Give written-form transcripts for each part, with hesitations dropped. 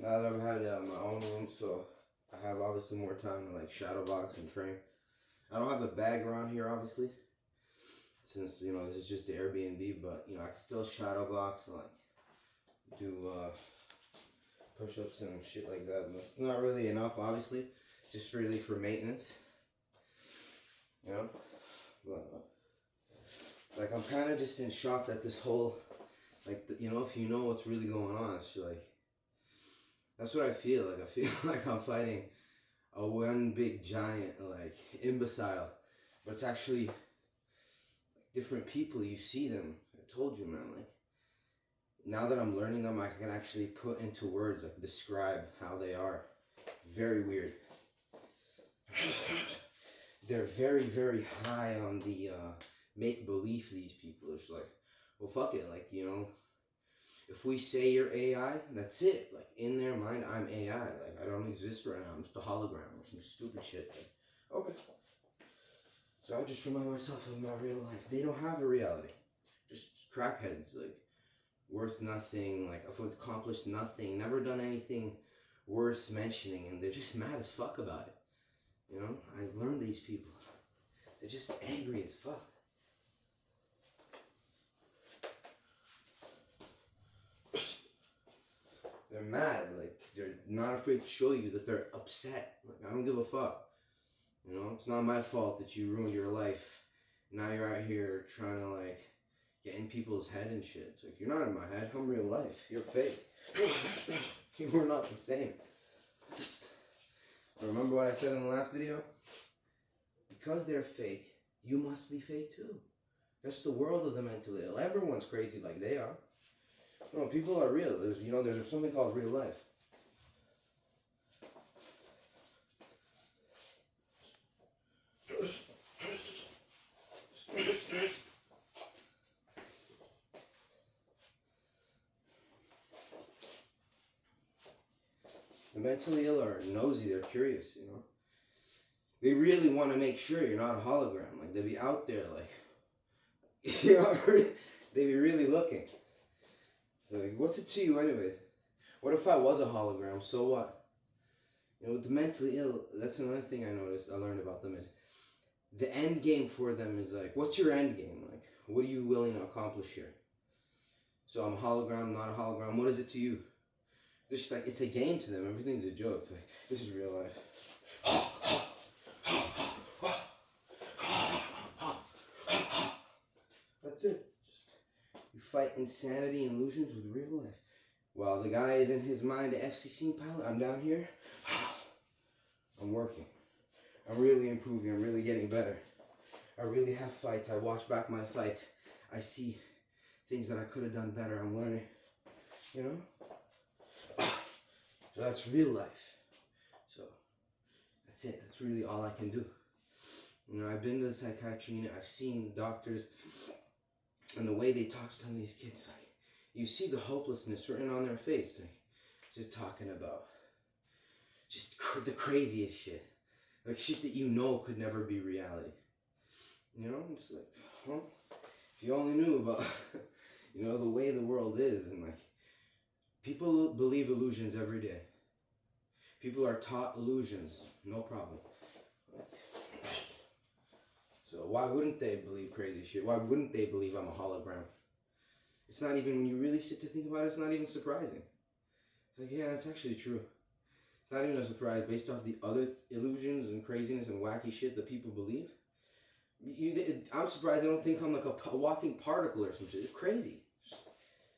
Now that I've had my own room, so I have obviously more time to like shadow box and train. I don't have a bag around here, obviously, since this is just the Airbnb. But I can still shadow box and like do push-ups and shit like that. But it's not really enough, obviously. It's just really for maintenance, But like I'm kind of just in shock at this whole, like if you know what's really going on, it's just like. That's what I feel like. I feel like I'm fighting a one big giant, like, imbecile. But it's actually different people. You see them. I told you, man. Like, now that I'm learning them, I can actually put into words, like, describe how they are. Very weird. They're very, very high on the make-believe, these people. It's like, well, fuck it. Like, if we say you're AI, that's it. Like, in their mind, I'm AI. Like, I don't exist right now. I'm just a hologram or some stupid shit. Like, okay. So I just remind myself of my real life. They don't have a reality. Just crackheads, like, worth nothing. Like, I've accomplished nothing. Never done anything worth mentioning. And they're just mad as fuck about it. I learned these people. They're just angry as fuck. They're mad, like, they're not afraid to show you that they're upset. Like, I don't give a fuck. It's not my fault that you ruined your life. Now you're out here trying to, like, get in people's head and shit. It's like, you're not in my head, I'm real life. You're fake. You are not the same. Remember what I said in the last video? Because they're fake, you must be fake too. That's the world of the mentally ill. Everyone's crazy like they are. No, people are real. There's something called real life. The mentally ill are nosy. They're curious, They really want to make sure you're not a hologram. Like, they'd be out there, like, they'd be really looking. So, like, what's it to you anyways? What if I was a hologram? So what? With the mentally ill, that's another thing I learned about them is the end game for them is like, what's your end game? Like, what are you willing to accomplish here? So I'm a hologram, not a hologram. What is it to you? It's like, it's a game to them. Everything's a joke. It's like, this is real life. That's it. You fight insanity and illusions with real life. While the guy is in his mind, the FCC pilot, I'm down here. I'm working. I'm really improving. I'm really getting better. I really have fights. I watch back my fights. I see things that I could have done better. I'm learning. So that's real life. So that's it. That's really all I can do. I've been to the psychiatry unit. I've seen doctors. And the way they talk to some of these kids, like, you see the hopelessness written on their face. Like, just talking about just the craziest shit. Like, shit that could never be reality. It's like, well, if you only knew about, the way the world is. And, like, people believe illusions every day. People are taught illusions. No problem. So why wouldn't they believe crazy shit? Why wouldn't they believe I'm a hologram? It's not even, when you really sit to think about it, it's not even surprising. It's like, yeah, it's actually true. It's not even a surprise based off the other illusions and craziness and wacky shit that people believe. I'm surprised they don't think I'm like a walking particle or some shit. It's crazy.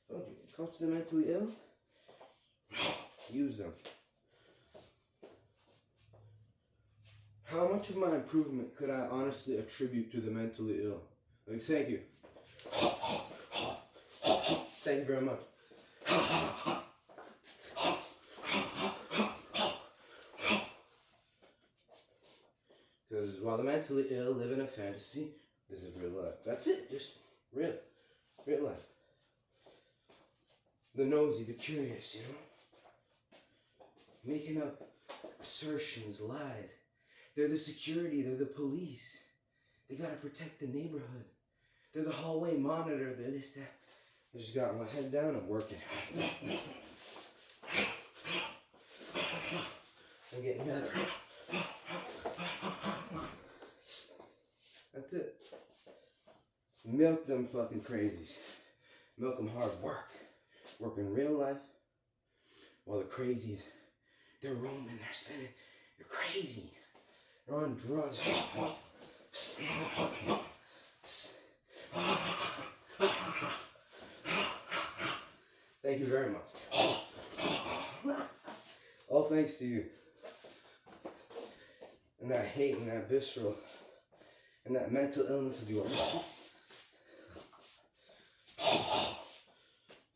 When it comes to the mentally ill, use them. How much of my improvement could I honestly attribute to the mentally ill? Like, thank you. Thank you very much. Because while the mentally ill live in a fantasy, this is real life. That's it. Just real life. The nosy, the curious, Making up assertions, lies. They're the security, they're the police. They gotta protect the neighborhood. They're the hallway monitor, they're this, that. I just got my head down, I'm working. and get another. That's it. Milk them fucking crazies. Milk them hard. Work in real life. While the crazies, they're roaming, they're spinning. They're crazy. They're on drugs. Thank you very much. All thanks to you. And that hate and that visceral and that mental illness of yours.